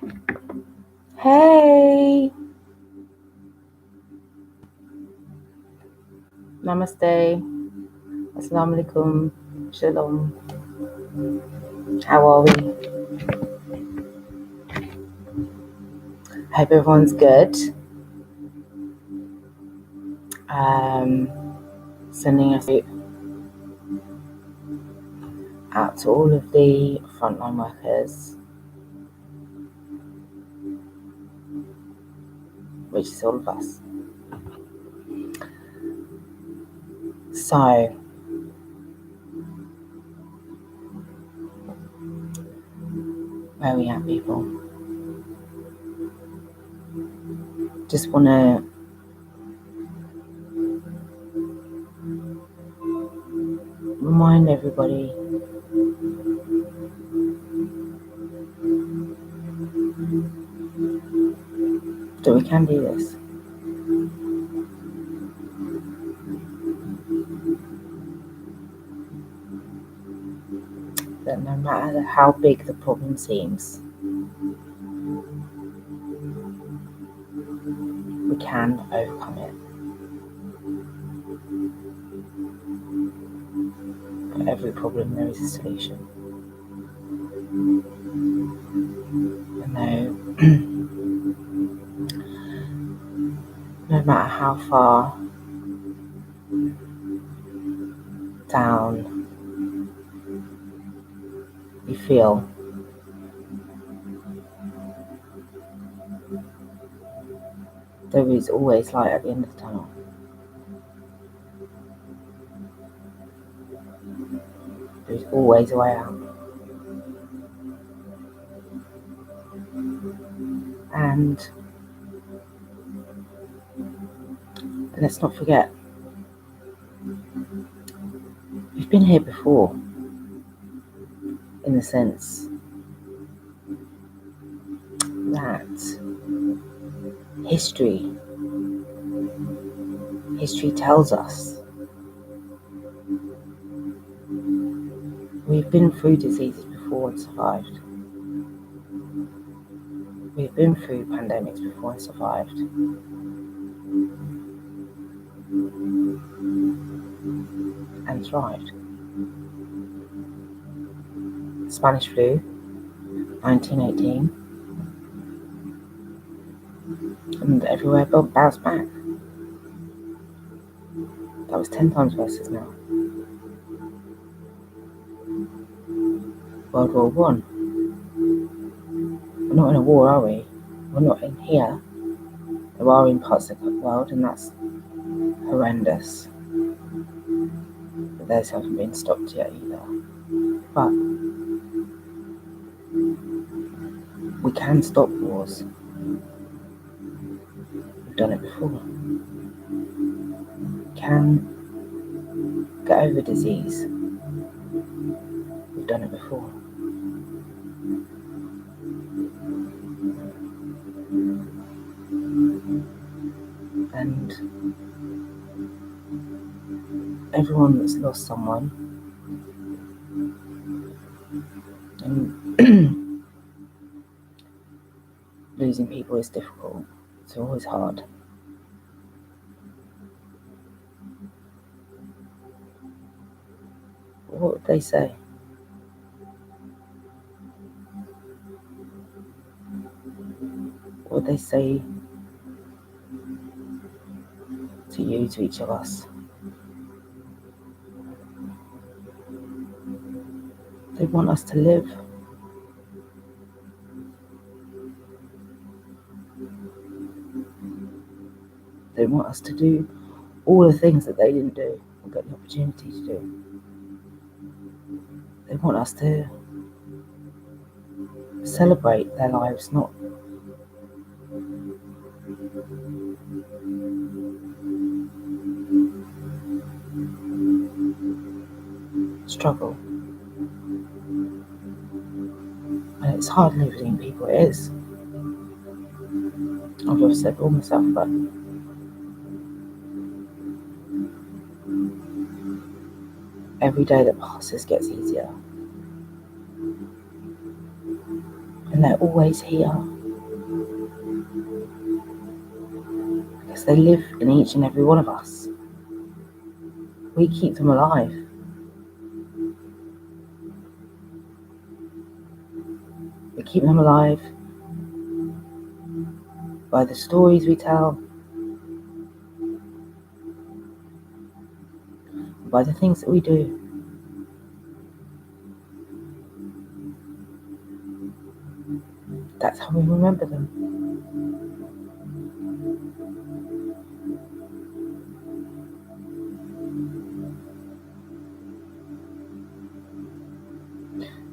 Hey, namaste, assalamu alaikum, shalom. How are we? Hope everyone's good. Sending us out to all of the frontline workers, which is all of us. So, where are we at, people? Just want to remind everybody that we can do this. That no matter how big the problem seems, we can overcome it. For every problem, there is a solution. No matter how far down you feel, there is always light at the end of the tunnel. There's always a way out. And let's not forget, we've been here before, in the sense that history tells us we've been through diseases before and survived. We've been through pandemics before and survived. And thrived. Spanish flu, 1918, and everywhere bounced back. That was 10 times worse than now. World War One. We're not in a war, are we? We're not in here. There are in parts of the world, and that's horrendous. But those haven't been stopped yet either. But we can stop wars. We've done it before. We can get over disease. We've done it before. And everyone that's lost someone, and losing people is difficult. It's always hard. What would they say? What would they say to you, to each of us? They want us to live. They want us to do all the things that they didn't do or get the opportunity to do. They want us to celebrate their lives, not struggle. And it's hard losing people, it is. I've just said all myself, but every day that passes gets easier. And And they're always here. Because they live in each and every one of us. We keep them alive. We keep them alive by the stories we tell, by the things that we do. That's how we remember them.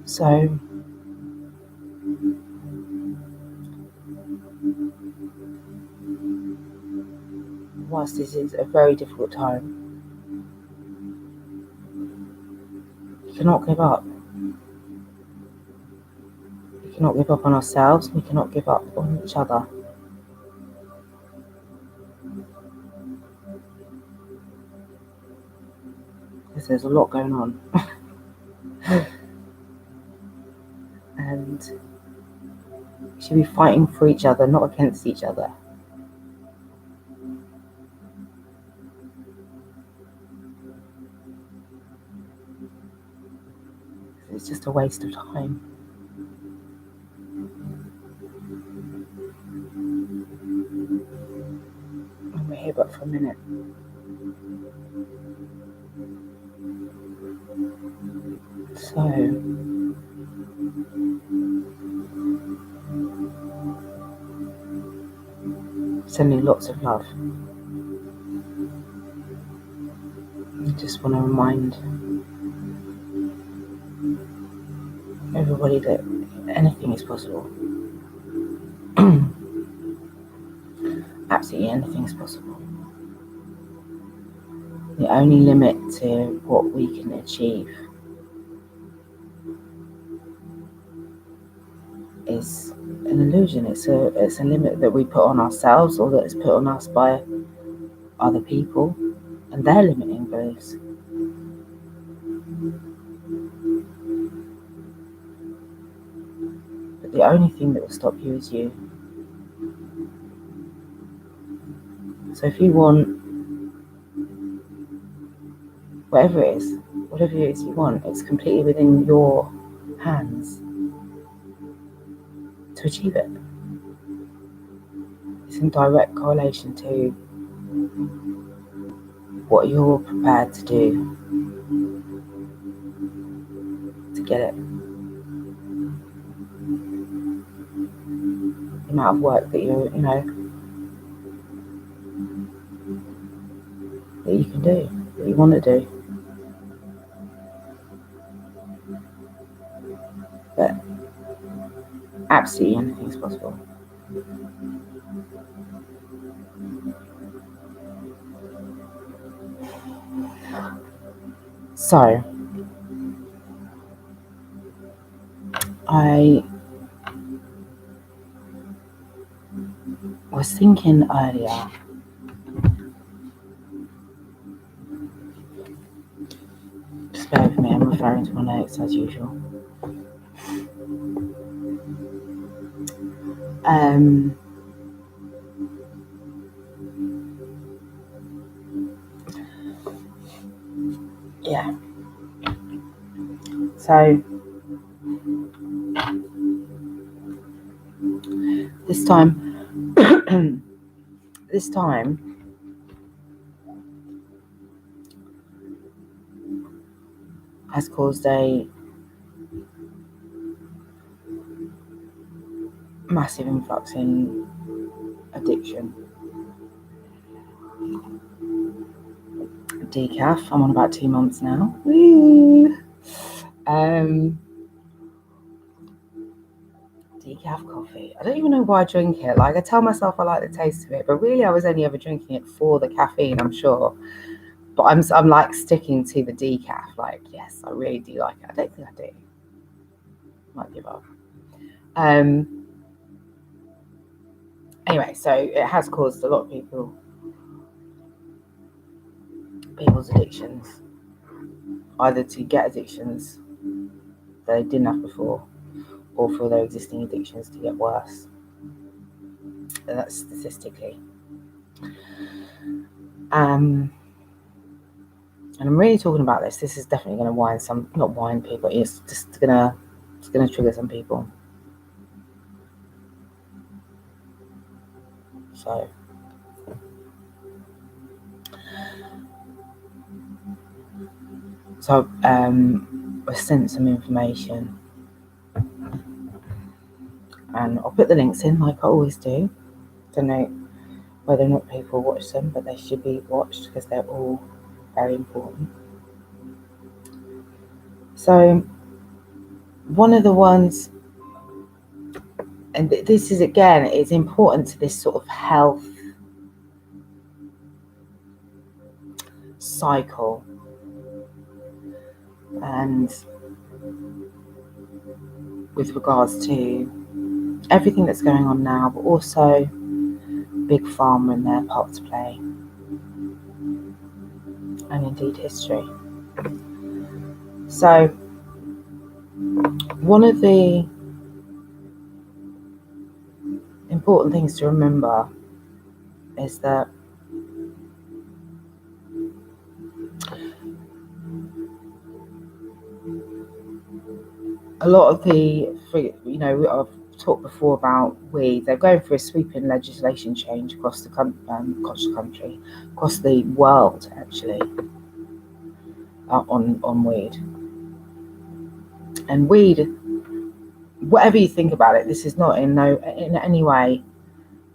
So, whilst this is a very difficult time, we cannot give up. We cannot give up on ourselves. We cannot give up on each other. Because there's a lot going on. And we should be fighting for each other, not against each other. It's just a waste of time. And we're here but for a minute. So, sending lots of love. I just want to remind everybody that anything is possible. Absolutely anything is possible. The only limit to what we can achieve is an illusion. It's a limit that we put on ourselves, or that is put on us by other people and their limiting beliefs. But the only thing that will stop you is you. So if you want whatever it is you want, it's completely within your hands to achieve it. It's in direct correlation to what you're prepared to do to get it. The amount of work that that you can do, that you want to do. But absolutely anything's possible. So, I was thinking earlier, just bear with me, I'm referring to my notes as usual. Yeah. So, this time, has caused a massive influx in addiction. Decaf, I'm on about 2 months now. Woo! Decaf coffee. I don't even know why I drink it. Like, I tell myself I like the taste of it, but really I was only ever drinking it for the caffeine, I'm sure. But I'm like sticking to the decaf. Like, yes, I really do like it. I don't think I do. Might give up. Anyway, so it has caused a lot of people's addictions, either to get addictions that they didn't have before, or for their existing addictions to get worse. And that's statistically. And I'm really talking about this. This is definitely going to not wind people. It's just going to trigger some people. So I sent some information, and I'll put the links in like I always do. Don't know whether or not people watch them, but they should be watched because they're all very important. So one of the ones, and this is again, it's important to this sort of health cycle, and with regards to everything that's going on now, but also Big Pharma and their part to play, and indeed history. So one of the important things to remember is that a lot of I've talked before about weed. They're going through a sweeping legislation change across the country, across the world, actually, on weed. And weed, whatever you think about it, this is not in any way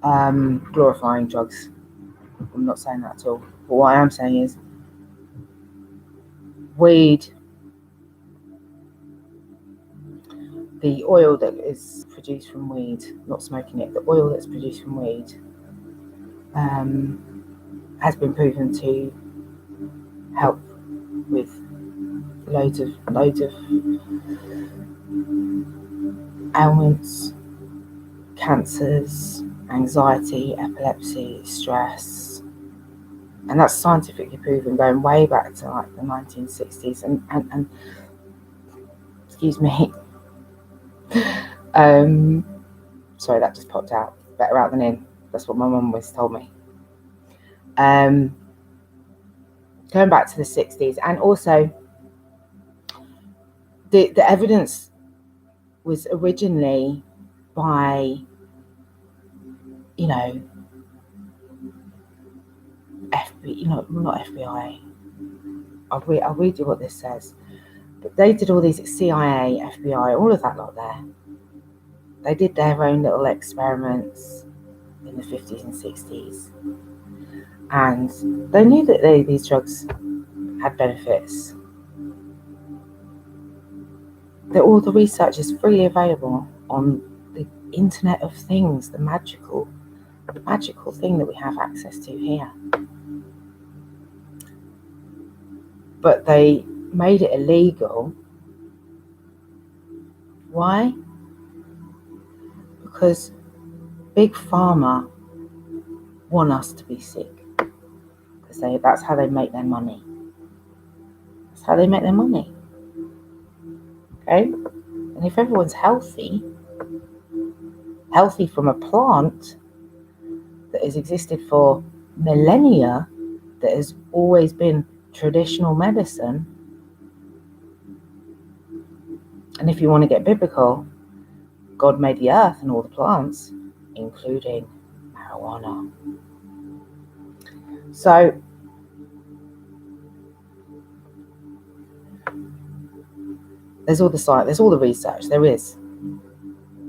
glorifying drugs. I'm not saying that at all. But what I am saying is, weed, the oil that is produced from weed, not smoking it, the oil that's produced from weed has been proven to help with loads of ailments, cancers, anxiety, epilepsy, stress. And that's scientifically proven, going way back to like the 1960s. And excuse me. Sorry, that just popped out. Better out than in. That's what my mum always told me. Going back to the 60s, and also the evidence was originally by, not FBI. I'll read you what this says. But they did all these CIA, FBI, all of that lot there. They did their own little experiments in the 50s and 60s. And they knew that these drugs had benefits. All the research is freely available on the Internet of Things, the magical thing that we have access to here. But they made it illegal. Why? Because Big Pharma want us to be sick. Because that's how they make their money. That's how they make their money. Okay? And if everyone's healthy from a plant that has existed for millennia, that has always been traditional medicine, and if you want to get biblical, God made the earth and all the plants, including marijuana. So there's all the science, there's all the research, there is.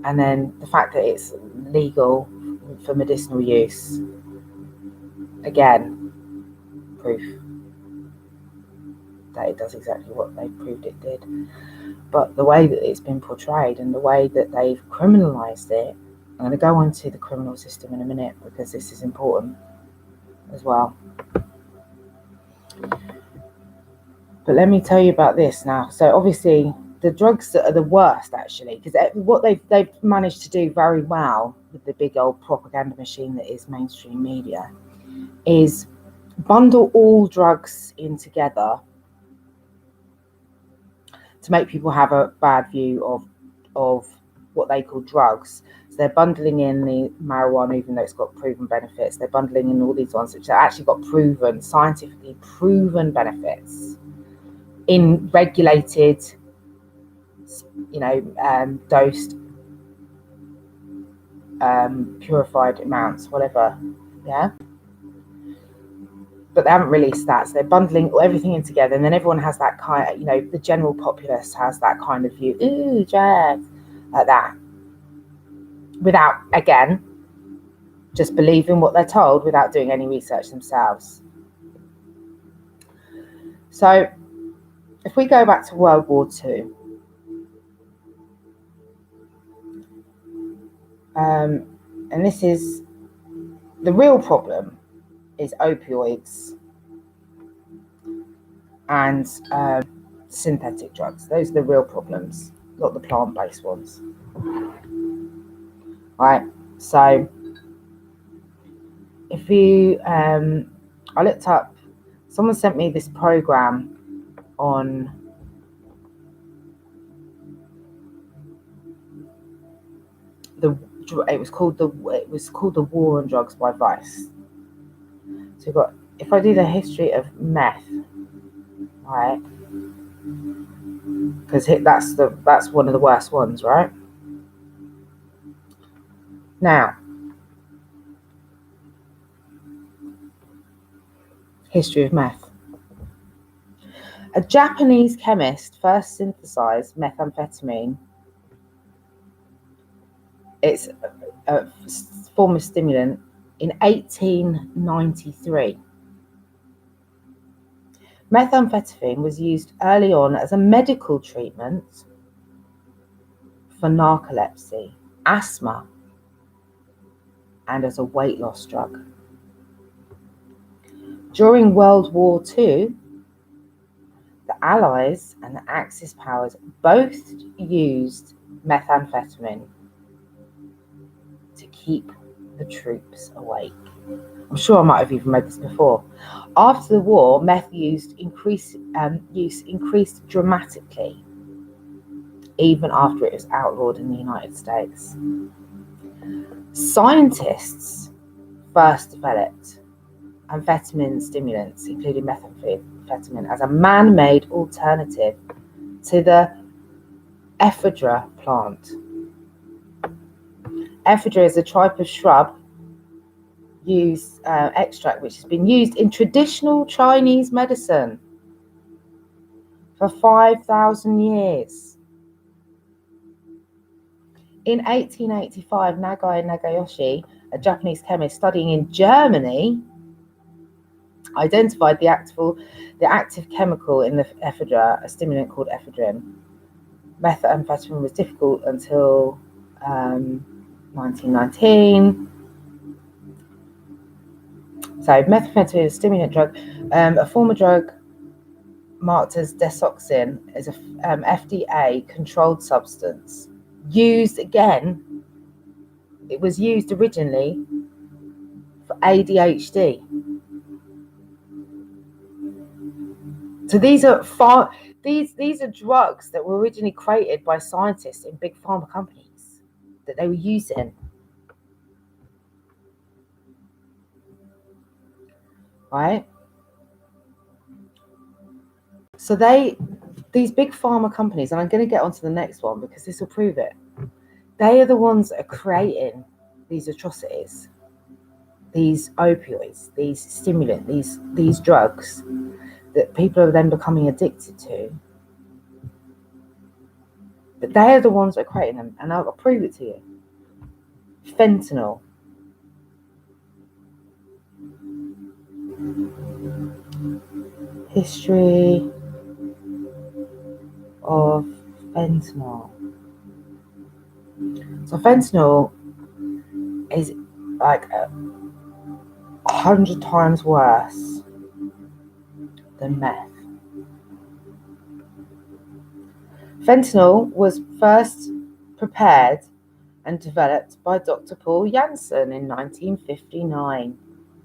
And then the fact that it's legal for medicinal use, again, proof that it does exactly what they proved it did. But the way that it's been portrayed and the way that they've criminalised it, I'm going to go on to the criminal system in a minute because this is important as well. But let me tell you about this now. So obviously the drugs that are the worst, actually, because what they've managed to do very well with the big old propaganda machine that is mainstream media is bundle all drugs in together to make people have a bad view of what they call drugs. So they're bundling in the marijuana, even though it's got proven benefits. They're bundling in all these ones which have actually got proven, scientifically proven benefits in regulated, dosed, purified amounts, whatever. Yeah. But they haven't released that, so they're bundling everything in together, and then everyone has that kind of, the general populace has that kind of view, ooh, drugs, like that, without, again, just believing what they're told without doing any research themselves. So if we go back to World War II, and this is the real problem, is opioids and synthetic drugs. Those are the real problems, not the plant-based ones. Right, so if you, I looked up, someone sent me this program on it was called the War on Drugs by Vice. So you've got, if I do the history of meth, right, because that's one of the worst ones, right? Now, history of meth. A Japanese chemist first synthesized methamphetamine. It's a form of stimulant in 1893. Methamphetamine was used early on as a medical treatment for narcolepsy, asthma, and as a weight loss drug. During World War II, the Allies and the Axis powers both used methamphetamine to keep the troops awake. I'm sure I might have even read this before. After the war, meth use increased dramatically, even after it was outlawed in the United States. Scientists first developed amphetamine stimulants, including methamphetamine, as a man-made alternative to the ephedra plant. Ephedra is a type of shrub extract which has been used in traditional Chinese medicine for 5,000 years. In 1885, Nagai Nagayoshi, a Japanese chemist studying in Germany, identified the active chemical in the ephedra, a stimulant called ephedrine. Methamphetamine was difficult until 1919. So methamphetamine is a stimulant drug. A former drug marked as desoxin is a FDA controlled substance. Used again, it was used originally for ADHD. So these are drugs that were originally created by scientists in big pharma companies that they were using. Right? So these big pharma companies, and I'm going to get onto the next one because this will prove it. They are the ones that are creating these atrocities, these opioids, these stimulants, these drugs that people are then becoming addicted to. But they are the ones that are creating them, and I'll prove it to you. Fentanyl. History of fentanyl. So fentanyl is like 100 times worse than meth. Fentanyl was first prepared and developed by Dr. Paul Janssen in 1959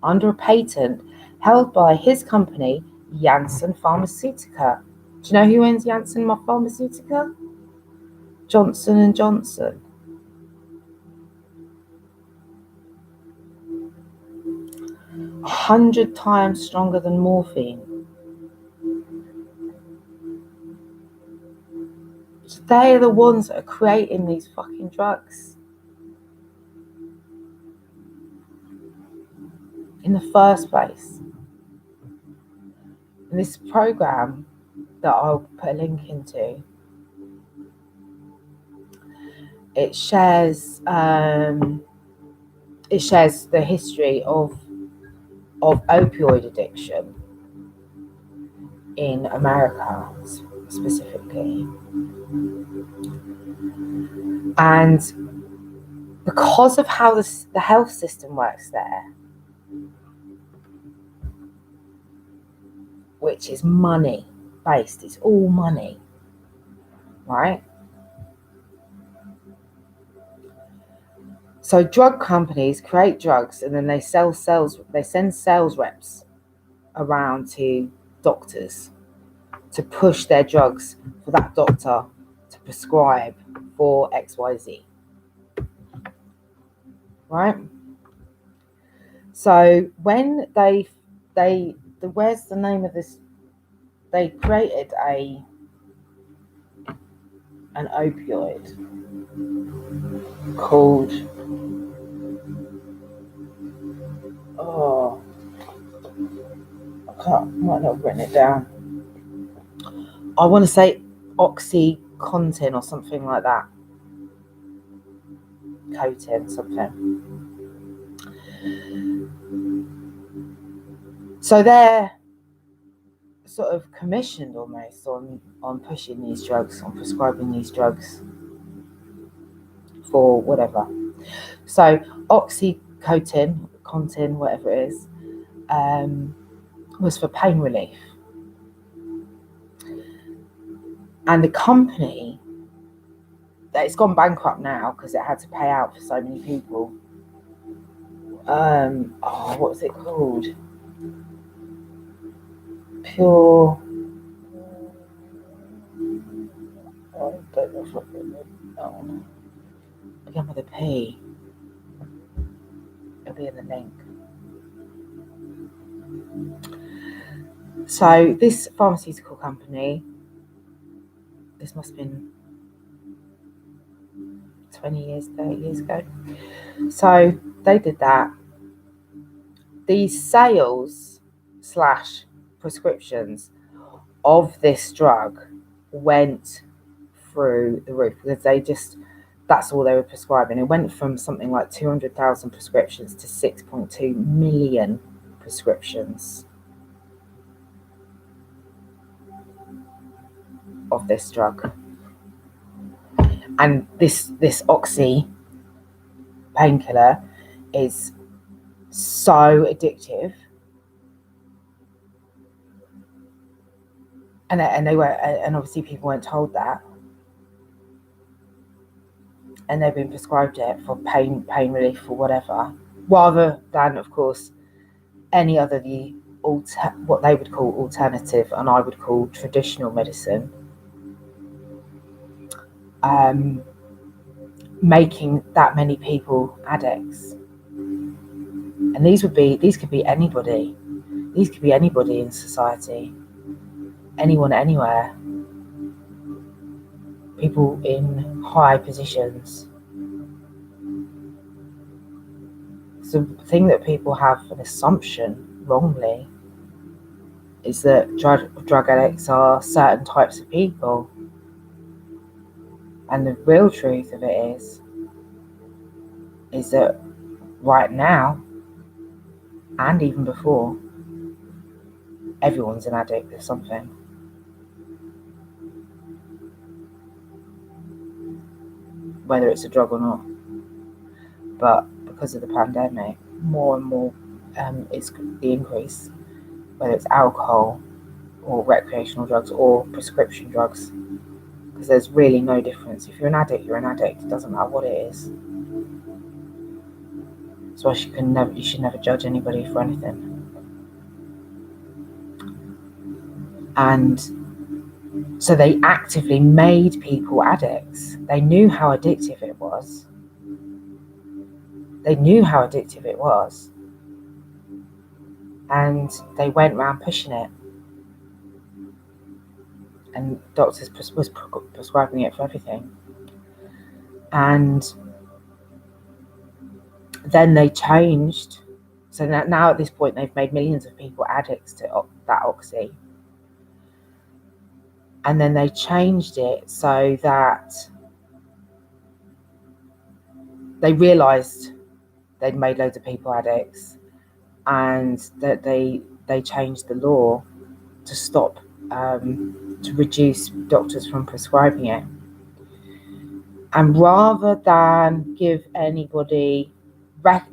under a patent held by his company, Janssen Pharmaceutica. Do you know who owns Janssen Pharmaceutica? Johnson & Johnson. 100 times stronger than morphine. So they are the ones that are creating these fucking drugs in the first place. And this program that I'll put a link into, it shares the history of opioid addiction in America specifically. And because of how the health system works there, which is money based, it's all money, right? So drug companies create drugs and then they send sales reps around to doctors to push their drugs for that doctor to prescribe for XYZ. Right? So when where's the name of this? They created an opioid called might not have written it down. I want to say OxyContin or something like that. Cotin, something. So they're sort of commissioned almost on pushing these drugs, on prescribing these drugs for whatever. So OxyContin, whatever it is, was for pain relief. And the company, it's gone bankrupt now because it had to pay out for so many people. What's it called? Pure. I don't know if I've written that one. Again with a P. It'll be in the link. So this pharmaceutical company, this must have been 20 years, 30 years ago. So they did that. These sales / prescriptions of this drug went through the roof because that's all they were prescribing. It went from something like 200,000 prescriptions to 6.2 million prescriptions of this drug. And this oxy painkiller is so addictive, and obviously people weren't told that, and they've been prescribed it for pain relief or whatever, rather than, of course, any other what they would call alternative and I would call traditional medicine, making that many people addicts. And these could be anybody. These could be anybody in society, anyone, anywhere. People in high positions. So the thing that people have an assumption wrongly is that drug addicts are certain types of people. And the real truth of it is that right now, and even before, everyone's an addict of something. Whether it's a drug or not. But because of the pandemic, more and more it's the increase, whether it's alcohol or recreational drugs or prescription drugs, because there's really no difference. If you're an addict, you're an addict. It doesn't matter what it is. So you should never judge anybody for anything. And so they actively made people addicts. They knew how addictive it was. and they went around pushing it, and doctors was prescribing it for everything. And then they changed. So now at this point, they've made millions of people addicts to that oxy. And then they changed it so that they realised they'd made loads of people addicts, and that they changed the law to stop, to reduce doctors from prescribing it. And rather than give anybody,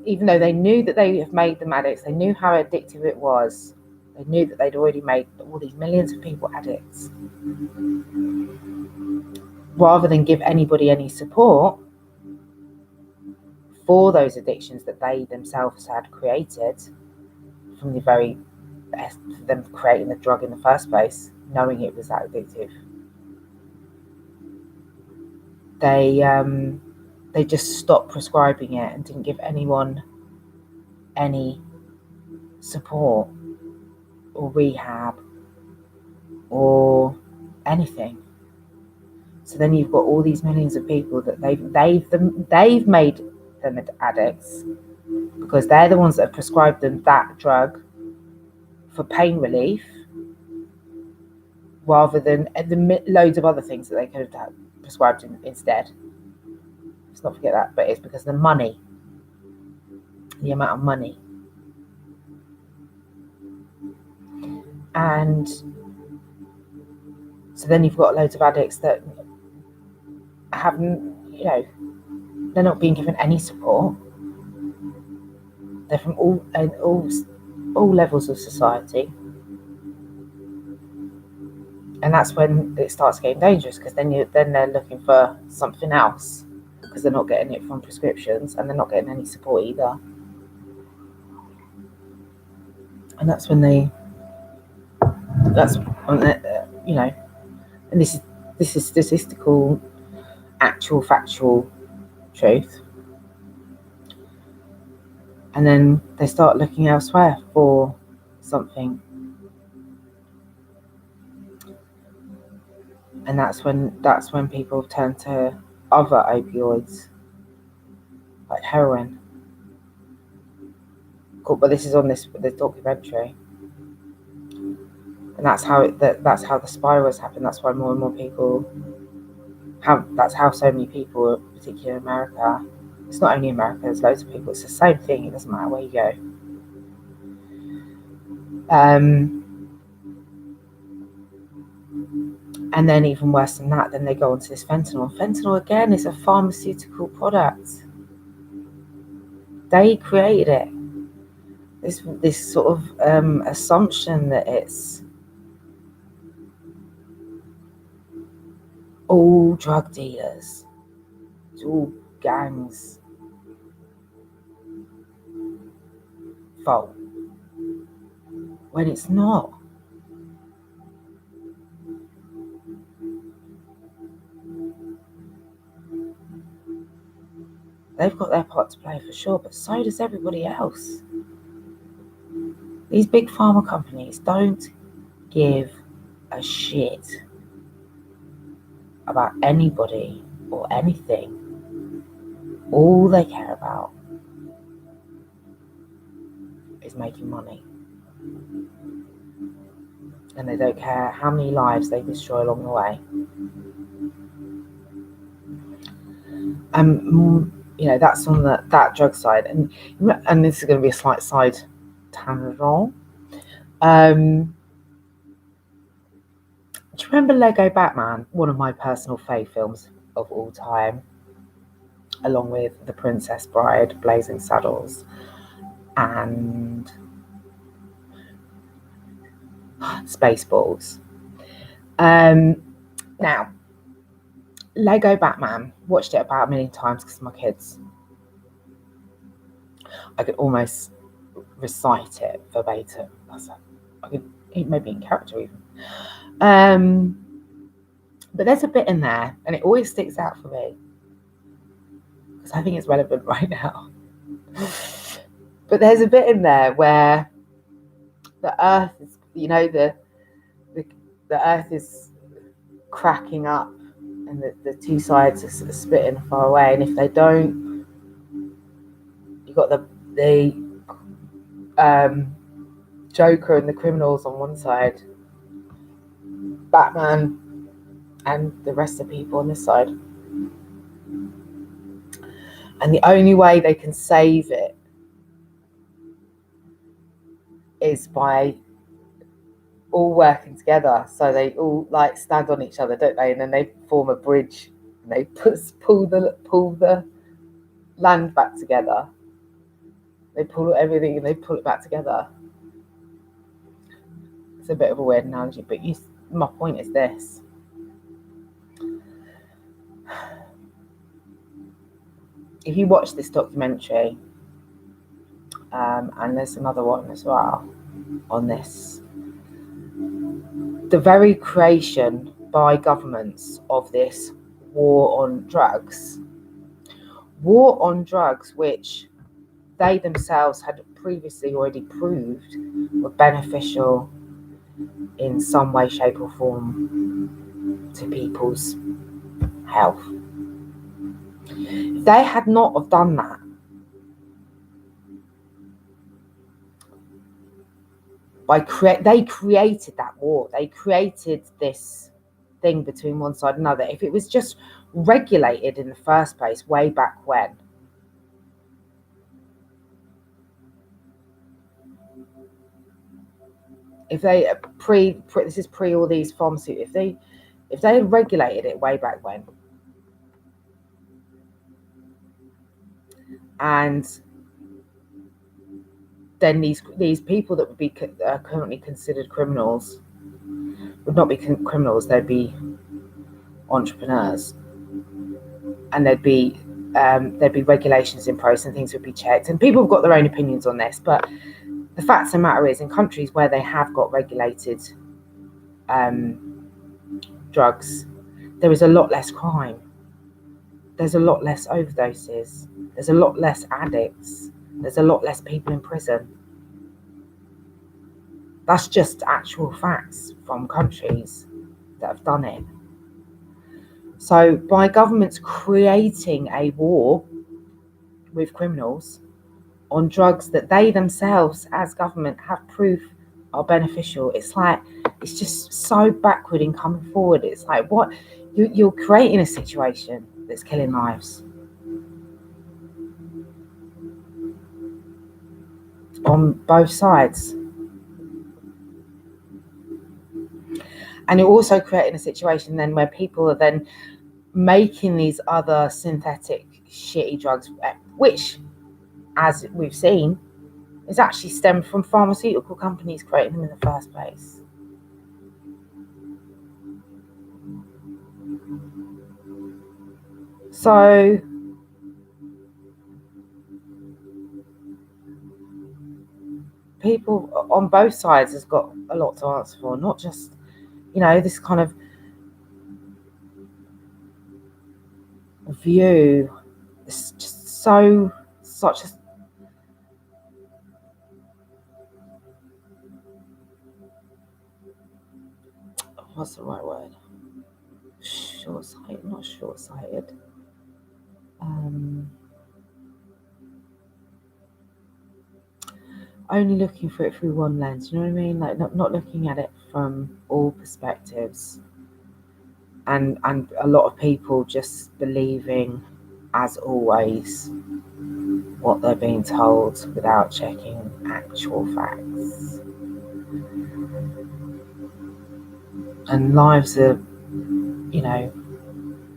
even though they knew that they have made them addicts, they knew how addictive it was, they knew that they'd already made all these millions of people addicts, rather than give anybody any support for those addictions that they themselves had created from the very them creating the drug in the first place, knowing it was that addictive, they just stopped prescribing it and didn't give anyone any support or rehab or anything. So then you've got all these millions of people that they've made them addicts, because they're the ones that have prescribed them that drug for pain relief, rather than the loads of other things that they could have prescribed instead. Let's not forget that. But it's because of the money, the amount of money. And so then you've got loads of addicts that haven't, they're not being given any support. They're from all levels of society. And that's when it starts getting dangerous, because then they're looking for something else, because they're not getting it from prescriptions, and they're not getting any support either. And that's when and this is statistical, actual, factual truth. And then they start looking elsewhere for something. And that's when people turn to other opioids, like heroin. Cool, but this is on this documentary, and that's how the spirals happen. That's why more and more people that's how so many people, particularly in America. It's not only America. There's loads of people. It's the same thing. It doesn't matter where you go. And then even worse than that, then they go onto this fentanyl. Fentanyl, again, is a pharmaceutical product. They created it. This sort of assumption that it's all drug dealers, it's all gangs' fault, when it's not. They've got their part to play for sure, but so does everybody else. These big pharma companies don't give a shit about anybody or anything. All they care about is making money. And they don't care how many lives they destroy along the way. That's on that drug side. And this is going to be a slight side tangent. Do you remember Lego Batman? One of my personal fave films of all time, along with The Princess Bride, Blazing Saddles, and Spaceballs. Now, Lego Batman, watched it about 1 million times because of my kids. I could almost recite it verbatim. I could maybe in character even. But there's a bit in there, and it always sticks out for me because I think it's relevant right now. But there's a bit in there where the earth is, the earth is cracking up, and the two sides are splitting far away. And if they don't, you got the Joker and the criminals on one side, Batman and the rest of the people on this side. And the only way they can save it is by all working together. So they all like stand on each other, don't they? And then they form a bridge, and they pull the land back together. They pull everything and they pull it back together. It's a bit of a weird analogy, but my point is this. If you watch this documentary, and there's another one as well on this, the very creation by governments of this war on drugs, which they themselves had previously already proved were beneficial in some way, shape or form to people's health. If they had not have done that, they created that war. They created this thing between one side and another. If it was just regulated in the first place, way back when, if they this is pre all these pharmaceuticals, if they had regulated it way back when, and then these people that would be currently considered criminals would not be criminals. They'd be entrepreneurs, and there'd be regulations in place, and things would be checked. And people have got their own opinions on this, but the fact of the matter is, in countries where they have got regulated drugs, there is a lot less crime. There's a lot less overdoses. There's a lot less addicts. There's a lot less people in prison. That's just actual facts from countries that have done it. So by governments creating a war with criminals on drugs that they themselves as government have proof are beneficial, it's just so backward in coming forward. It's like, what? You're creating a situation that's killing lives on both sides. And you're also creating a situation then where people are then making these other synthetic shitty drugs, which, as we've seen, is actually stemmed from pharmaceutical companies creating them in the first place. So people on both sides has got a lot to answer for, not just, this kind of view. It's just such a what's the right word? Short-sighted, not short-sighted. Only looking for it through one lens, you know what I mean? Like not looking at it from all perspectives. And a lot of people just believing, as always, what they're being told without checking actual facts. And lives are,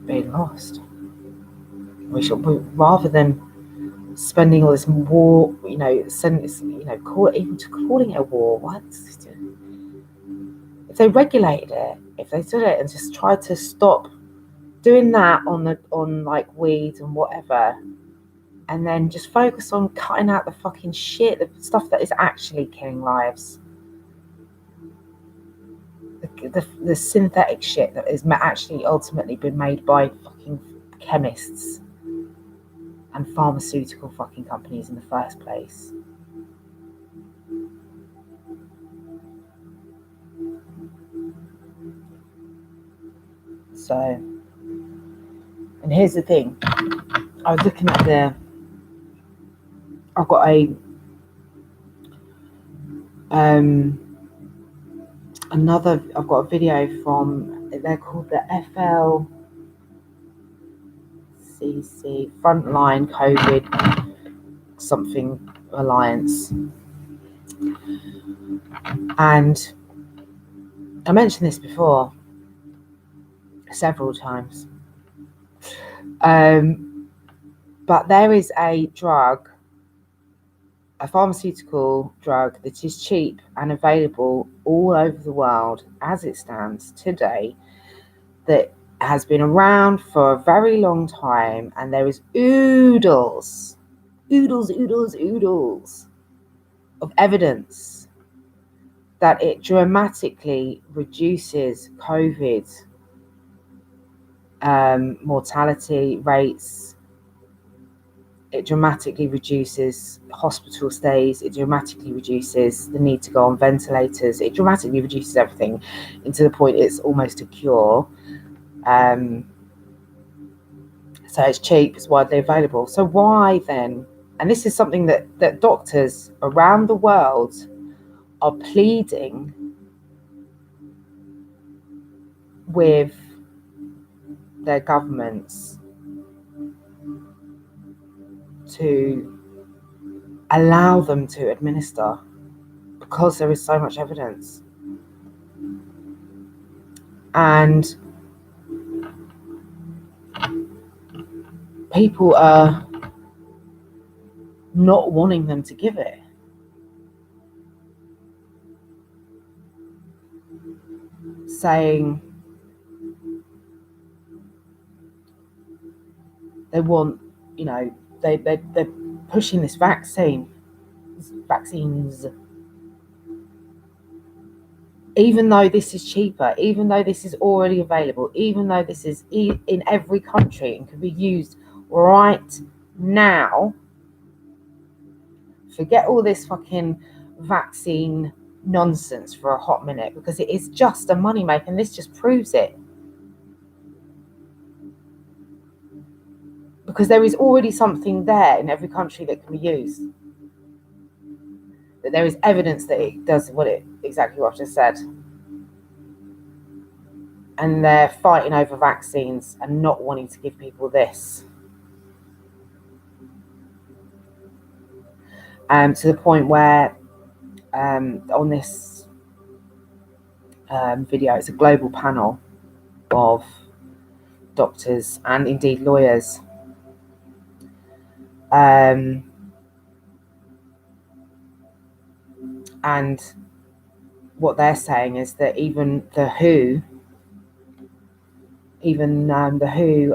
being lost. We should, rather than spending all this war, calling it a war. What? If they regulated it, if they did it and just tried to stop doing that on like weed and whatever, and then just focus on cutting out the fucking shit, the stuff that is actually killing lives, the synthetic shit that is actually ultimately been made by fucking chemists and pharmaceutical fucking companies in the first place. So, and here's the thing. I was looking at I've got a I've got a video from, they're called the FLCC, Frontline COVID something Alliance. And I mentioned this before several times. But there is a drug, a pharmaceutical drug that is cheap and available all over the world as it stands today, that has been around for a very long time, and there is oodles of evidence that it dramatically reduces COVID mortality rates. It dramatically reduces hospital stays. It dramatically reduces the need to go on ventilators. It dramatically reduces everything, and to the point it's almost a cure. So it's cheap, it's widely available. So why then, and this is something that doctors around the world are pleading with their governments to allow them to administer, because there is so much evidence. And people are not wanting them to give it. Saying they want, they're pushing this vaccines, even though this is cheaper, even though this is already available, even though this is in every country and can be used right now. Forget all this fucking vaccine nonsense for a hot minute, because it is just a moneymaker, and this just proves it. Because there is already something there in every country that can be used. That there is evidence that it does exactly what I just said. And they're fighting over vaccines and not wanting to give people this. To the point where on this video, it's a global panel of doctors and indeed lawyers. And what they're saying is that even the WHO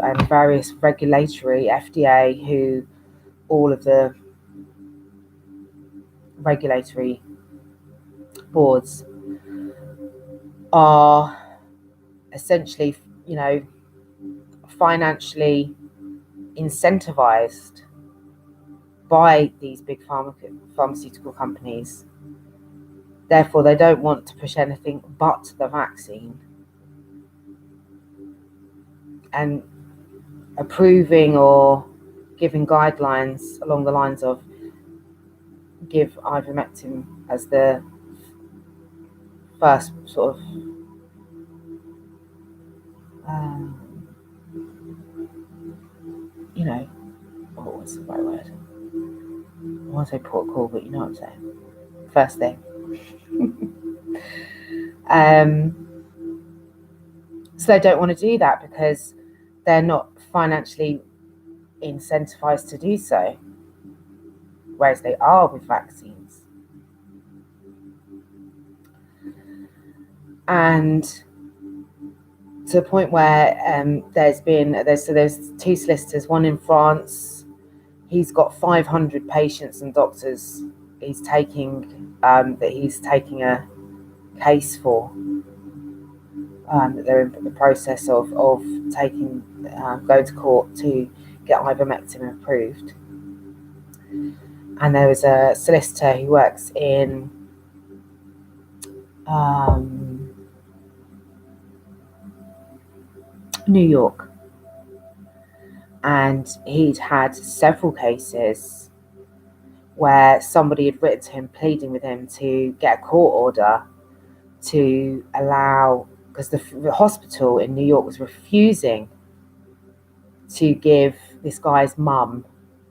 and various regulatory, FDA, all of the regulatory boards are essentially, financially incentivized by these big pharmaceutical companies. Therefore, they don't want to push anything but the vaccine. And approving or giving guidelines along the lines of give ivermectin as the first sort of what's the right word? I want to say protocol, but you know what I'm saying. First thing. So they don't want to do that because they're not financially incentivized to do so, whereas they are with vaccines. And to the point where there's two solicitors, one in France. He's got 500 patients and doctors he's taking a case for, that they're in the process of taking going to court to get ivermectin approved. And there was a solicitor who works in New York. And he'd had several cases where somebody had written to him pleading with him to get a court order to allow, because the hospital in New York was refusing to give this guy's mum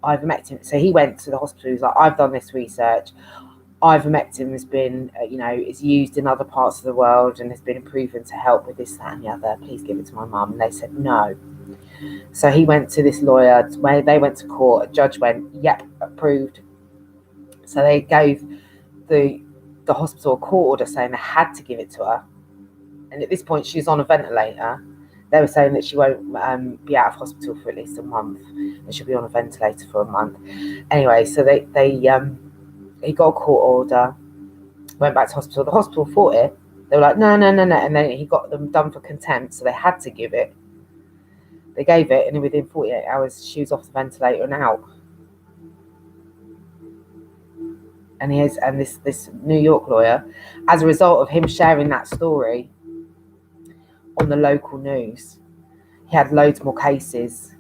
ivermectin. So he went to the hospital. He was like, I've done this research. Ivermectin has been, is used in other parts of the world and has been proven to help with this, that, and the other. Please give it to my mum. And they said no. So he went to this lawyer. They went to court. A judge went, yep, approved. So they gave the hospital a court order saying they had to give it to her. And at this point, she's on a ventilator. They were saying that she won't be out of hospital for at least a month, and she'll be on a ventilator for a month. Anyway, so he got a court order, went back to hospital. The hospital fought it. They were like, no. And then he got them done for contempt, so they had to give it. They gave it, and within 48 hours, she was off the ventilator and out. And this New York lawyer, as a result of him sharing that story on the local news, he had loads more cases,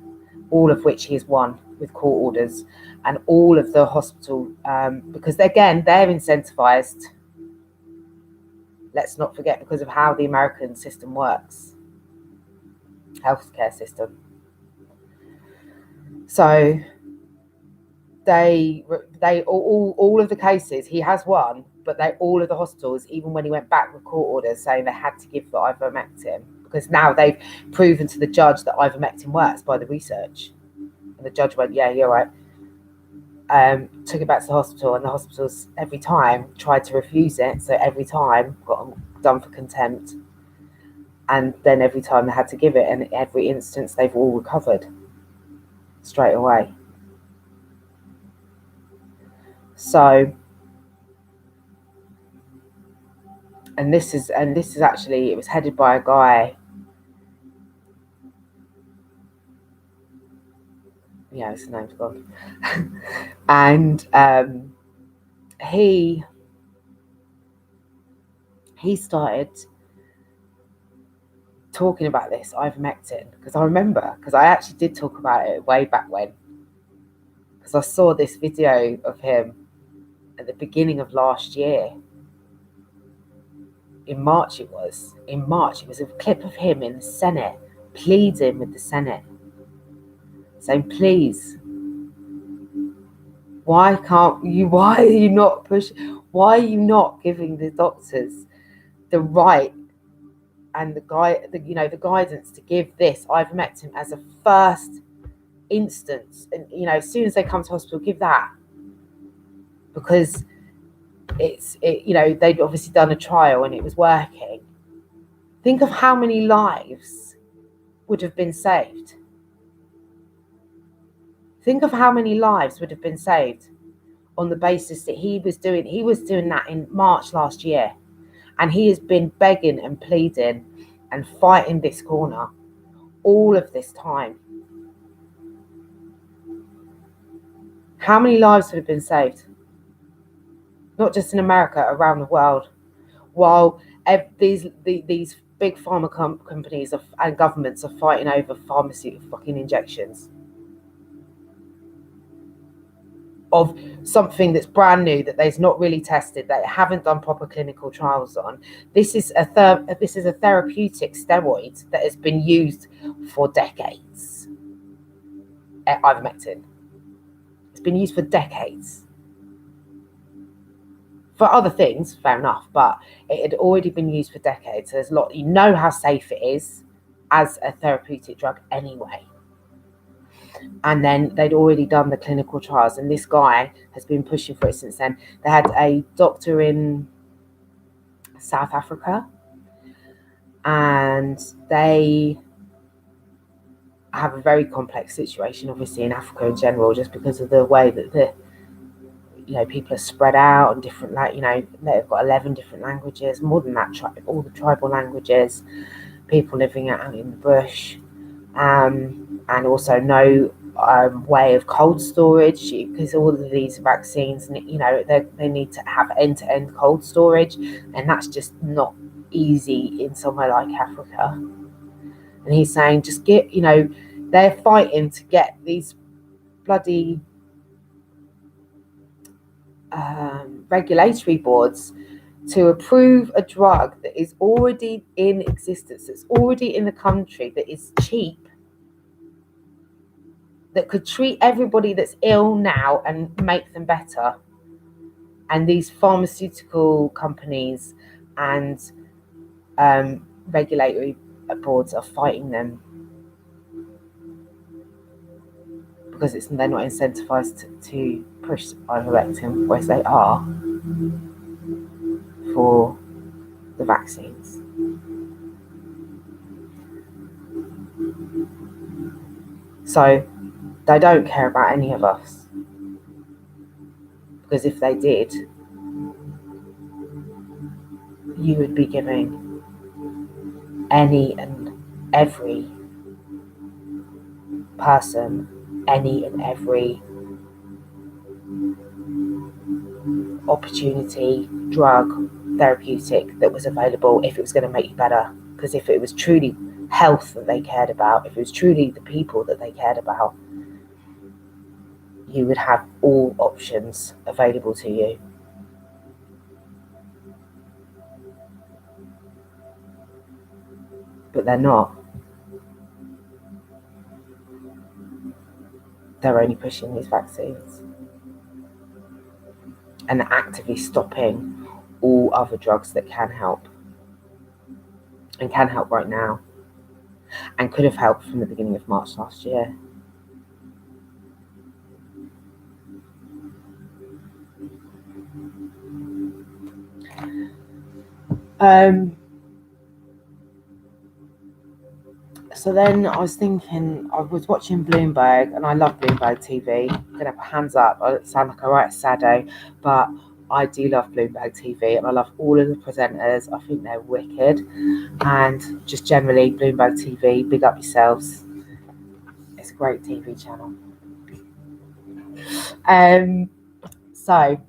all of which he has won with court orders, and all of the hospital, because again, they're incentivized, let's not forget, because of how the American system works, healthcare system. So they all of the cases he has won, but all of the hospitals, even when he went back with court orders saying they had to give the ivermectin, because now they've proven to the judge that ivermectin works by the research. And the judge went, yeah, you're right. Took it back to the hospital, and the hospitals every time tried to refuse it. So every time got them done for contempt. And then every time they had to give it, and every instance they've all recovered straight away. So, and this is actually, it was headed by a guy. Yeah, his name's gone. And he started talking about this ivermectin, because I remember, because I actually did talk about it way back when, because I saw this video of him at the beginning of last year. In March it was a clip of him in the Senate pleading with the Senate, saying, please, why are you not giving the doctors the right and the guidance to give this ivermectin as a first instance, and as soon as they come to hospital, give that, because they'd obviously done a trial and it was working. Think of how many lives would have been saved. Think of how many lives would have been saved on the basis that he was doing that in March last year, and he has been begging and pleading and fighting this corner all of this time. How many lives would have been saved? Not just in America, around the world, while these big pharma companies and governments are fighting over pharmaceutical fucking injections of something that's brand new, that they've not really tested, that haven't done proper clinical trials on. This is a therapeutic steroid that has been used for decades. Ivermectin. It's been used for decades. For other things, fair enough, but it had already been used for decades. So there's a lot, how safe it is as a therapeutic drug anyway. And then they'd already done the clinical trials, and this guy has been pushing for it since then. They had a doctor in South Africa, and they have a very complex situation, obviously, in Africa in general, just because of the way that people are spread out and different, they've got 11 different languages, more than that, all the tribal languages, people living out in the bush, and also no way of cold storage, because all of these vaccines, they need to have end-to-end cold storage, and that's just not easy in somewhere like Africa. And he's saying, just get, they're fighting to get these bloody regulatory boards to approve a drug that is already in existence, that's already in the country, that is cheap, that could treat everybody that's ill now and make them better. And these pharmaceutical companies and regulatory boards are fighting them because they're not incentivized to push ivermectin, whereas they are for the vaccines. So they don't care about any of us, because if they did, you would be giving any and every person any and every opportunity, drug, therapeutic that was available if it was going to make you better. Because if it was truly health that they cared about, if it was truly the people that they cared about, you would have all options available to you. But they're not. They're only pushing these vaccines and actively stopping all other drugs that can help, and can help right now, and could have helped from the beginning of March last year. So then I was thinking, I was watching Bloomberg, and I love Bloomberg TV. I'm gonna put hands up. I sound like a right sado, but I do love Bloomberg TV, and I love all of the presenters. I think they're wicked, and just generally Bloomberg TV. Big up yourselves. It's a great TV channel. So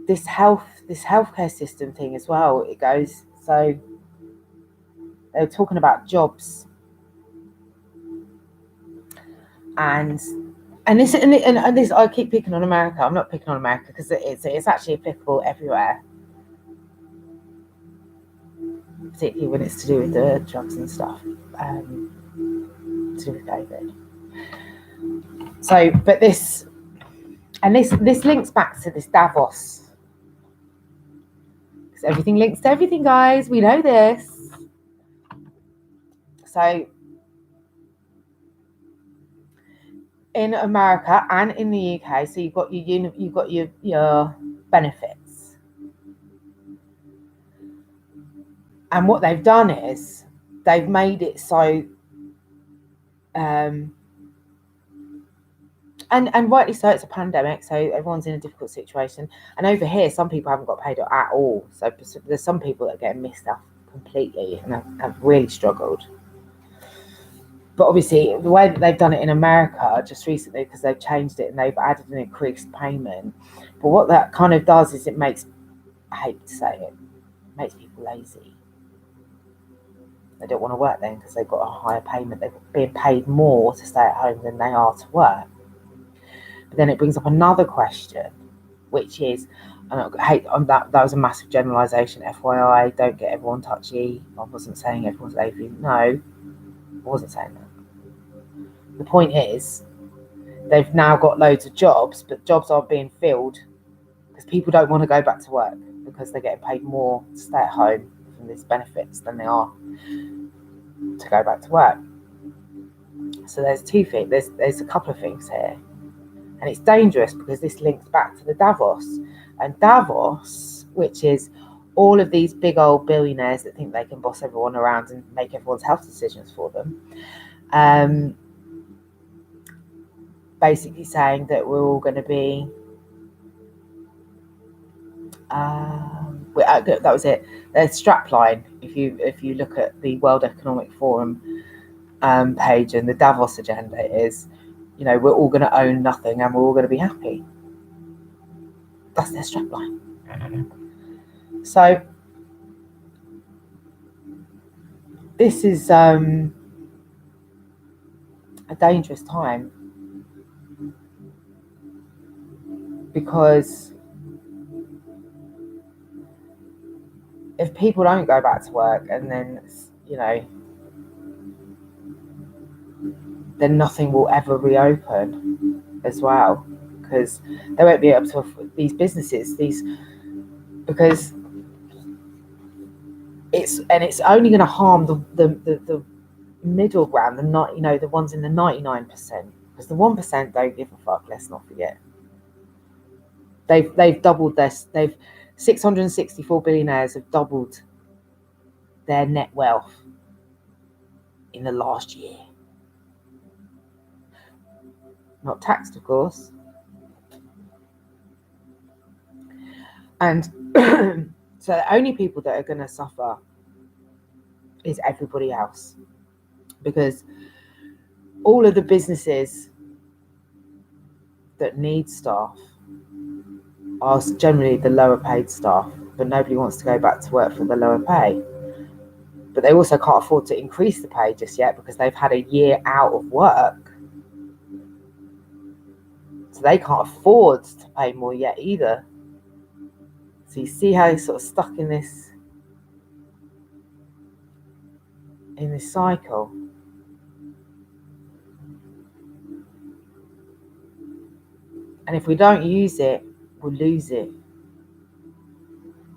this healthcare system thing as well. It goes. So they were talking about jobs, and this I keep picking on America. I'm not picking on America because it's actually applicable everywhere, particularly when it's to do with the drugs and stuff, to do with COVID. So, but this links back to this Davos, because everything links to everything, guys. We know this. So in America and in the UK, so you've got your benefits, and what they've done is they've made it so, and rightly so, it's a pandemic, so everyone's in a difficult situation. And over here, some people haven't got paid at all. So there's some people that are getting missed out completely and have really struggled. But obviously, the way that they've done it in America just recently, because they've changed it and they've added an increased payment. But what that kind of does is it makes, I hate to say it, makes people lazy. They don't want to work then because they've got a higher payment. They're being paid more to stay at home than they are to work. But then it brings up another question, which is, that was a massive generalisation, FYI, don't get everyone touchy. I wasn't saying everyone's lazy. No, I wasn't saying that. The point is, they've now got loads of jobs, but jobs aren't being filled because people don't want to go back to work because they're getting paid more to stay at home from these benefits than they are to go back to work. So there's two things. There's a couple of things here, and it's dangerous because this links back to the Davos, and Davos, which is all of these big old billionaires that think they can boss everyone around and make everyone's health decisions for them. Basically saying that we're all going to be, that was it. Their strapline, if you look at the World Economic Forum page, and the Davos agenda is, we're all going to own nothing and we're all going to be happy. That's their strapline. So this is a dangerous time, because if people don't go back to work, and then, then nothing will ever reopen as well, because they won't be able to afford these businesses, because it's only going to harm the middle ground, the ones in the 99%, because the 1% don't give a fuck. Let's not forget, they've doubled they've 664 billionaires have doubled their net wealth in the last year. Not taxed, of course. And so the only people that are going to suffer is everybody else, because all of the businesses that need staff are generally the lower paid staff, but nobody wants to go back to work for the lower pay. But they also can't afford to increase the pay just yet, because they've had a year out of work. So they can't afford to pay more yet either. So you see how they're sort of stuck in this cycle. And if we don't use it, we'll lose it.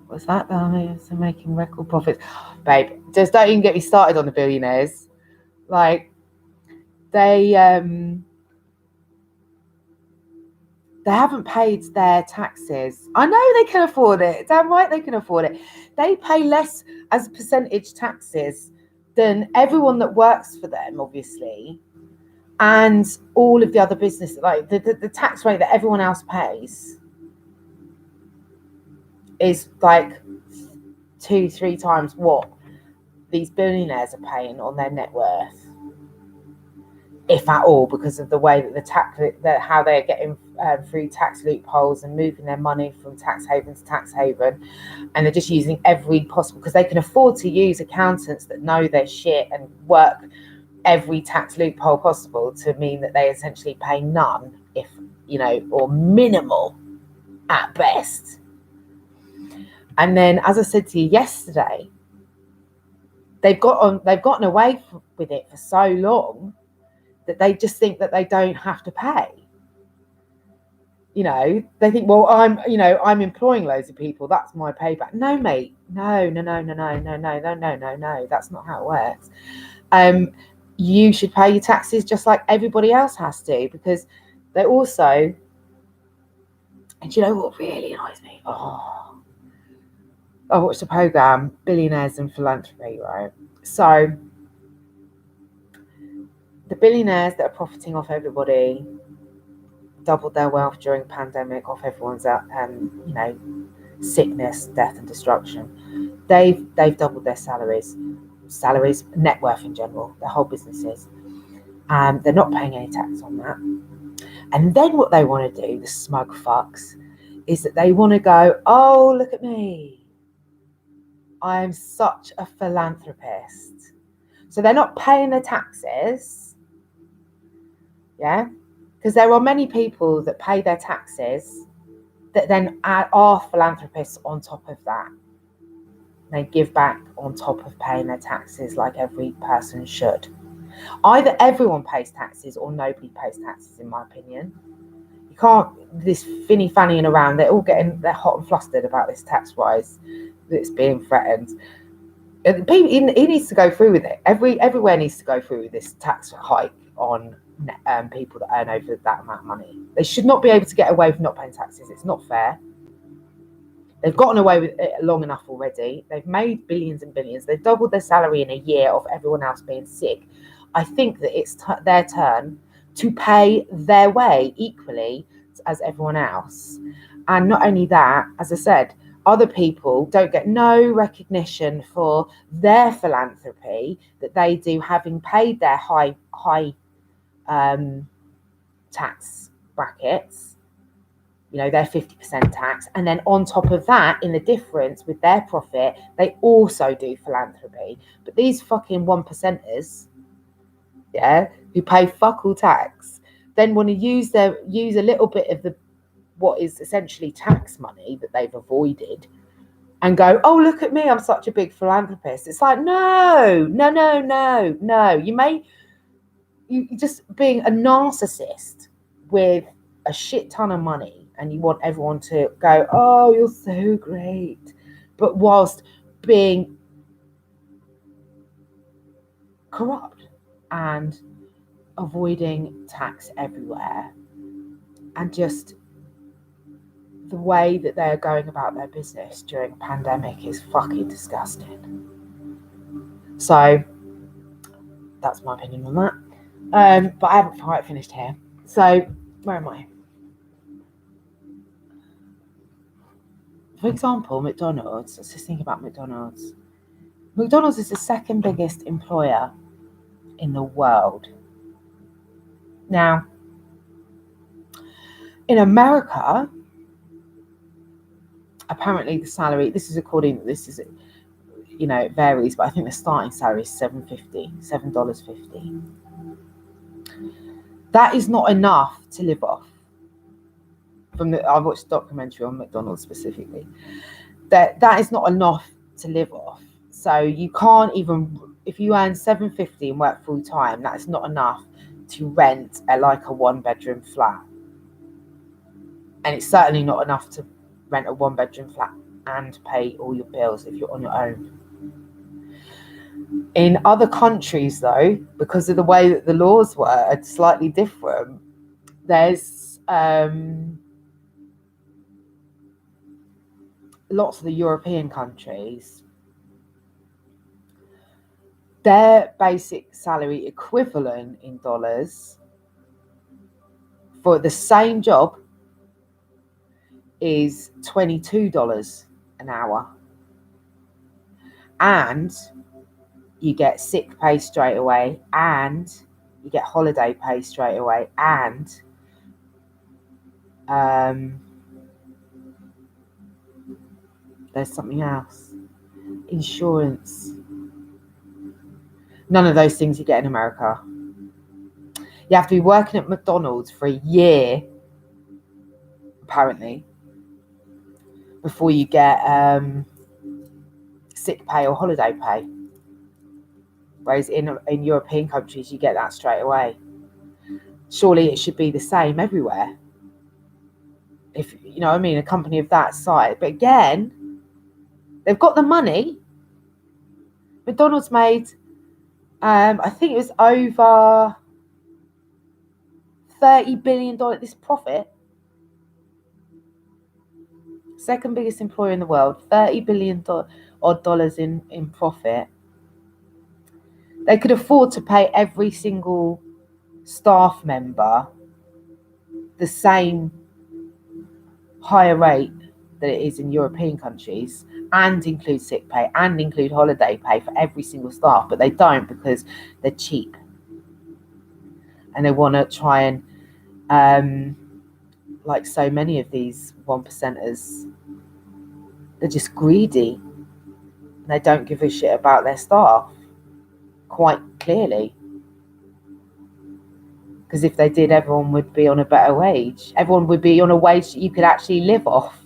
What's that, darling? So making record profits. Babe, just don't even get me started on the billionaires. Like, they haven't paid their taxes. I know they can afford it. Damn right they can afford it. They pay less as percentage taxes than everyone that works for them, obviously, and all of the other business. Like the tax rate that everyone else pays is like 2-3 times what these billionaires are paying on their net worth, if at all, because of the way that how they're getting through tax loopholes and moving their money from tax haven to tax haven, and they're just using every possible, because they can afford to use accountants that know their shit and work every tax loophole possible to mean that they essentially pay none, or minimal at best. And then, as I said to you yesterday, they've gotten away with it for so long that they just think that they don't have to pay. They think, well, I'm employing loads of people. That's my payback. No, mate. No. That's not how it works. You should pay your taxes just like everybody else has to, because they also, and you know what really annoys me? I watched the program Billionaires and Philanthropy, right? So the billionaires that are profiting off everybody, doubled their wealth during the pandemic off everyone's sickness, death and destruction. They've doubled their salaries, net worth in general, their whole businesses. They're not paying any tax on that. And then what they want to do, the smug fucks, is that they want to go, oh, look at me, I am such a philanthropist. So they're not paying their taxes, yeah, because there are many people that pay their taxes that then are philanthropists on top of that. They give back on top of paying their taxes, like every person should. Either everyone pays taxes or nobody pays taxes, in my opinion. You can't, this finny fannying around, they're hot and flustered about this tax rise that's being threatened. He needs to go through with it. Everywhere needs to go through with this tax hike on people that earn over that amount of money. They should not be able to get away with not paying taxes. It's not fair. They've gotten away with it long enough already. They've made billions and billions. They've doubled their salary in a year of everyone else being sick. I think that it's their turn to pay their way equally as everyone else. And not only that, as I said, other people don't get no recognition for their philanthropy that they do, having paid their high tax brackets. their 50% tax. And then on top of that, in the difference with their profit, they also do philanthropy. But these fucking 1%ers, who pay fuck all tax, then want to use a little bit of what is essentially tax money that they've avoided and go, oh, look at me, I'm such a big philanthropist. It's like, no. You're just being a narcissist with a shit ton of money, and you want everyone to go, oh, you're so great, but whilst being corrupt and avoiding tax everywhere, and just the way that they're going about their business during a pandemic is fucking disgusting. So that's my opinion on that. But I haven't quite finished here. So where am I? For example, McDonald's. Let's just think about McDonald's. McDonald's is the second biggest employer in the world. Now, in America, apparently the salary, it varies, but I think the starting salary is $7.50. That is not enough to live off. I watched a documentary on McDonald's specifically. That is not enough to live off. So you can't even, if you earn $7.50 and work full time, that's not enough to rent a 1-bedroom flat. And it's certainly not enough to rent a 1-bedroom flat and pay all your bills if you're on your own. In other countries, though, because of the way that the laws were slightly different, there's lots of the European countries, their basic salary equivalent in dollars for the same job is $22 an hour. And you get sick pay straight away, and you get holiday pay straight away, and there's something else. Insurance. None of those things you get in America. You have to be working at McDonald's for a year, apparently, before you get sick pay or holiday pay. Whereas in European countries, you get that straight away. Surely it should be the same everywhere. If you know what I mean, a company of that size. But again, they've got the money. McDonald's made, I think it was over $30 billion. This profit. Second biggest employer in the world, $30 billion in profit. They could afford to pay every single staff member the same higher rate that it is in European countries, and include sick pay and include holiday pay for every single staff, but they don't because they're cheap and they want to try and like so many of these 1%ers, they're just greedy. They don't give a shit about their staff, quite clearly. Because if they did, everyone would be on a better wage. Everyone would be on a wage that you could actually live off.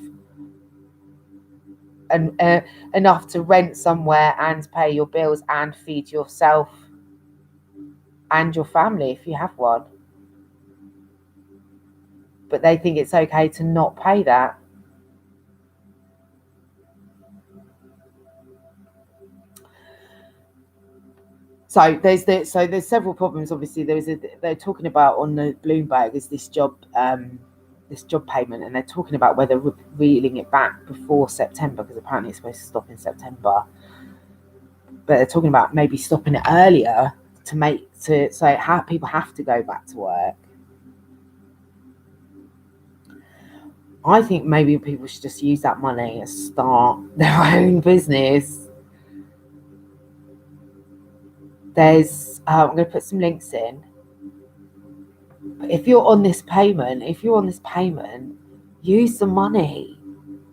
And enough to rent somewhere and pay your bills and feed yourself and your family if you have one. But they think it's okay to not pay that. So there's several problems. Obviously, they're talking about on the Bloomberg is this job payment, and they're talking about whether reeling it back before September, because apparently it's supposed to stop in September. But they're talking about maybe stopping it earlier so people have to go back to work. I think maybe people should just use that money and start their own business. There's, I'm going to put some links in. But if you're on this payment, use the money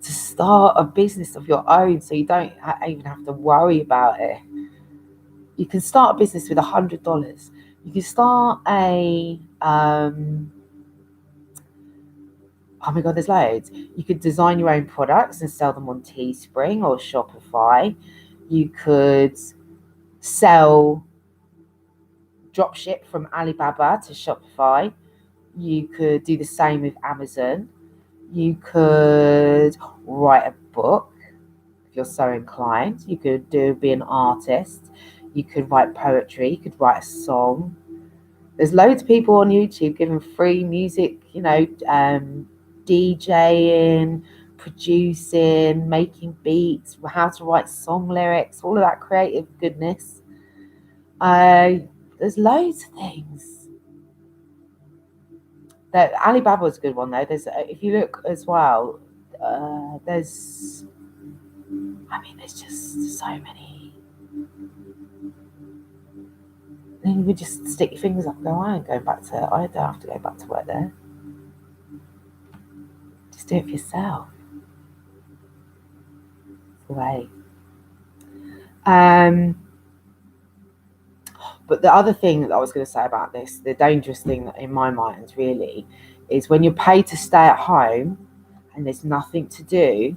to start a business of your own, so you don't even have to worry about it. You can start a business with $100. You can start a oh my god, there's loads. You could design your own products and sell them on Teespring or Shopify. You could sell dropship from Alibaba to Shopify. You could do the same with Amazon. You could write a book if you're so inclined. You could be an artist. You could write poetry. You could write a song. There's loads of people on YouTube giving free music, DJing, producing, making beats, how to write song lyrics, all of that creative goodness. There's loads of things. Alibaba was a good one though. There's, if you look as well, there's just so many. Then you would just stick your fingers up and go, I don't have to go back to work there. Just do it for yourself. It's the way. But the other thing that I was going to say about this, the dangerous thing in my mind really, is when you're paid to stay at home and there's nothing to do,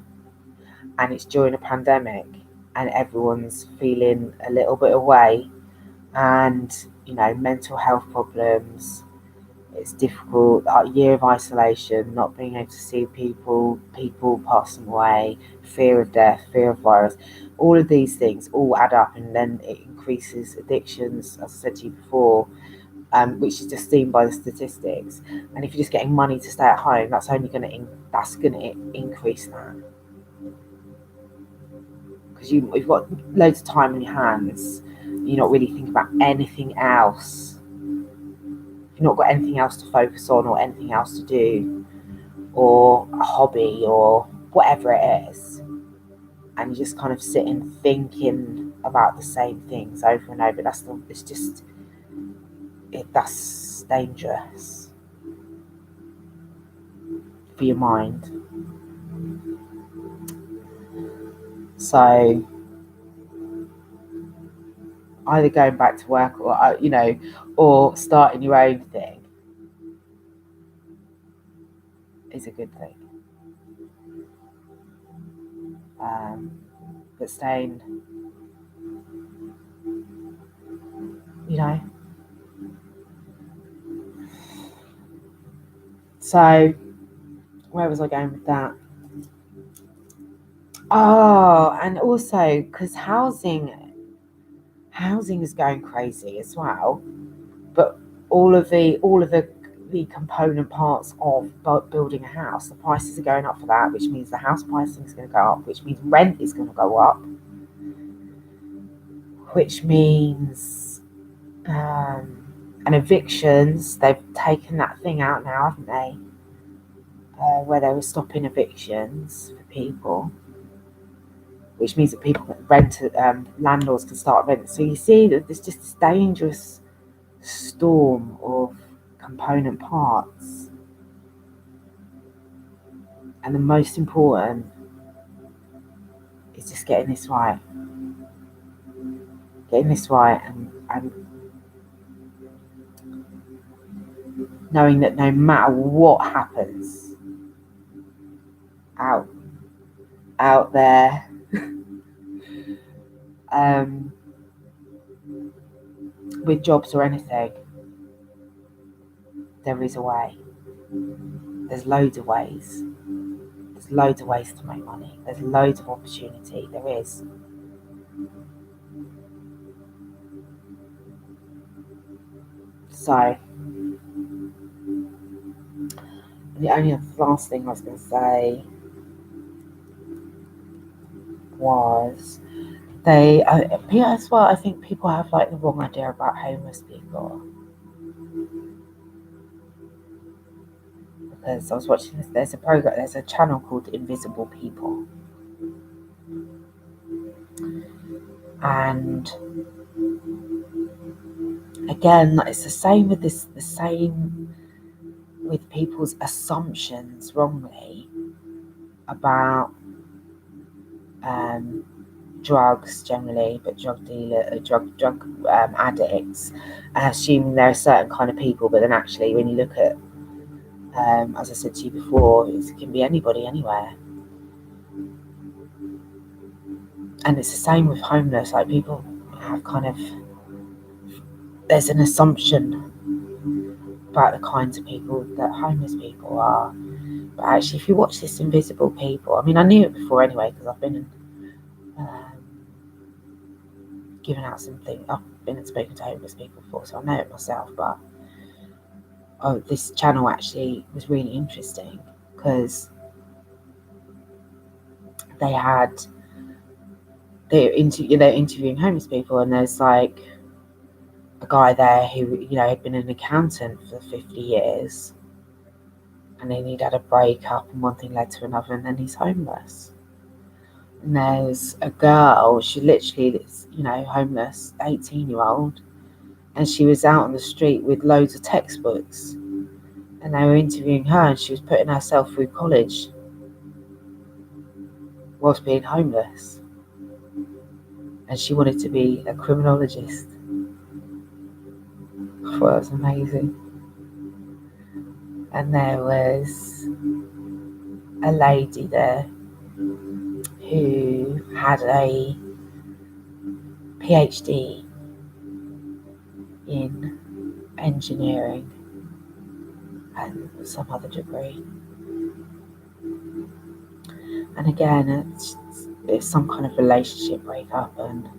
and it's during a pandemic and everyone's feeling a little bit away, and mental health problems. It's difficult, a year of isolation, not being able to see people passing away, fear of death, fear of virus. All of these things all add up, and then it increases addictions, as I said to you before, which is just seen by the statistics. And if you're just getting money to stay at home, that's going to increase that. Because you've got loads of time on your hands, you're not really thinking about anything else. You've not got anything else to focus on or anything else to do, or a hobby or whatever it is, and you just kind of sitting thinking about the same things over and over. That's dangerous for your mind. So either going back to work or starting your own thing is a good thing. But staying, So where was I going with that? Oh, and also because housing is going crazy as well, but all of the component parts of building a house, the prices are going up for that, which means the house pricing is going to go up, which means rent is going to go up, which means and evictions, they've taken that thing out now, haven't they, where they were stopping evictions for people, which means that people landlords can start renting. So you see that there's just this dangerous storm of component parts, and the most important is just getting this right, and knowing that no matter what happens out there, with jobs or anything, there is a way. There's loads of ways. There's loads of ways to make money. There's loads of opportunity. There is. So, the only last thing I was going to say was as well, I think people have the wrong idea about homeless people. Because I was watching this, there's a channel called Invisible People. And again, it's the same with the same with people's assumptions wrongly about drugs generally, but drug addicts, assuming there are certain kind of people, but then actually when you look at, as I said to you before, it can be anybody, anywhere. And it's the same with homeless. Like, people have there's an assumption about the kinds of people that homeless people are. But actually, if you watch this Invisible People, I mean, I knew it before anyway, because I've been given out something. I've been and spoken to homeless people before, so I know it myself. But this channel actually was really interesting because they're interviewing homeless people, and there's like a guy there who had been an accountant for 50 years, and then he'd had a breakup, and one thing led to another, and then he's homeless. And there's a girl, she literally is, homeless, 18-year-old, and she was out on the street with loads of textbooks, and they were interviewing her, and she was putting herself through college whilst being homeless, and she wanted to be a criminologist. I thought it was amazing. And there was a lady there who had a PhD in engineering and some other degree. And again, it's some kind of relationship breakup, and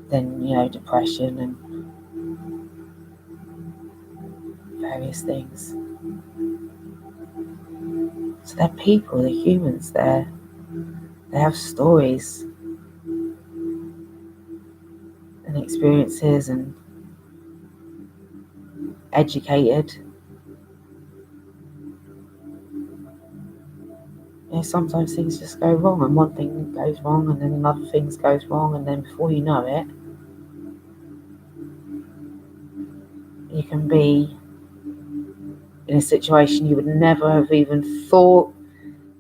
then, depression and various things. So they're people, they're humans, they have stories and experiences, and educated. Sometimes things just go wrong, and one thing goes wrong, and then another thing goes wrong, and then before you know it, you can be in a situation you would never have even thought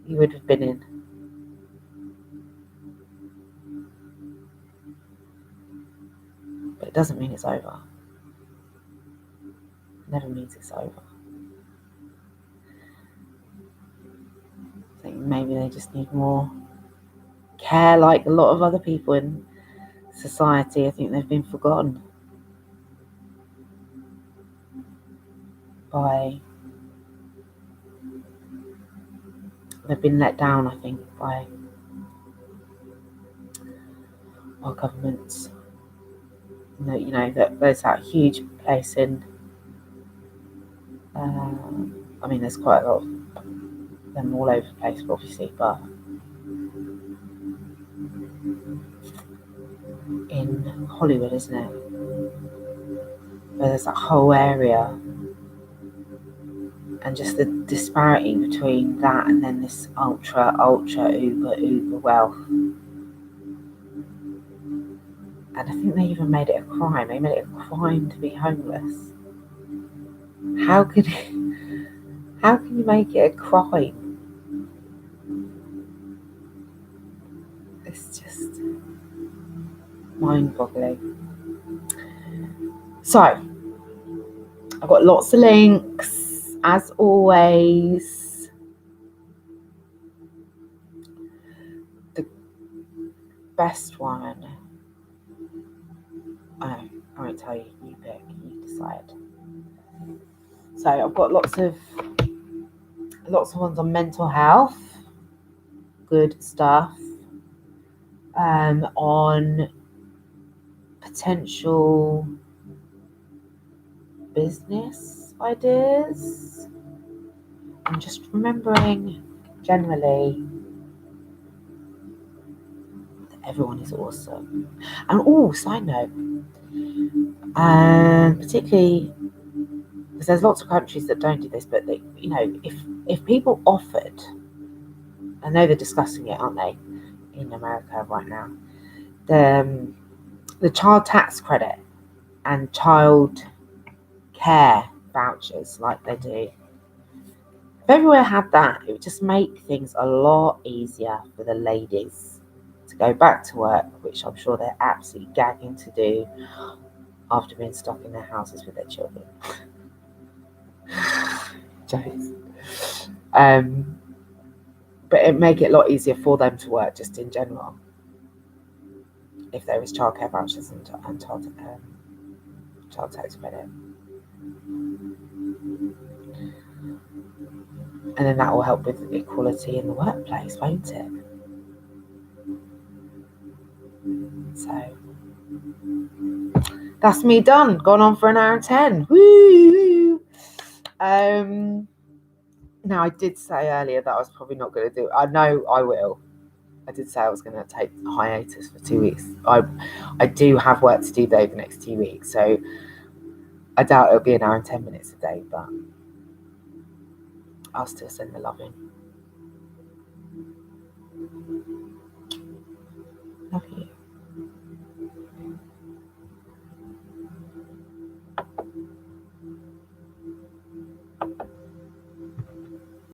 you would have been in. But it doesn't mean it's over. It never means it's over. I think maybe they just need more care, like a lot of other people in society. I think they've been forgotten they've been let down, I think, by our governments. That there's that huge place in, I mean, there's quite a lot of them all over the place, obviously, but in Hollywood, isn't it? Where there's that whole area, and just the disparity between that and then this ultra uber wealth. And I think they even made it a crime. They made it a crime to be homeless. How can you make it a crime? It's just mind-boggling. So, I've got lots of links, as always. The best one, I won't tell you, you pick, you decide. So I've got lots of ones on mental health, good stuff, on potential business ideas, and just remembering generally that everyone is awesome. And side note, particularly because there's lots of countries that don't do this, but they, if people offered, I know they're discussing it, aren't they, in America right now, the child tax credit and child childcare vouchers like they do. If everywhere had that, it would just make things a lot easier for the ladies to go back to work, which I'm sure they're absolutely gagging to do after being stuck in their houses with their children. Jokes. But it'd make it a lot easier for them to work just in general if there was childcare vouchers and child tax credit. And then that will help with equality in the workplace, won't it? So that's me done. Gone on for an hour and 10. Woo! Now, I did say earlier that I was probably not going to do it. I know I will. I did say I was going to take a hiatus for 2 weeks. I do have work to do over the next 2 weeks, so I doubt it'll be an hour and 10 minutes a day, but I'll still send the love in. Love you.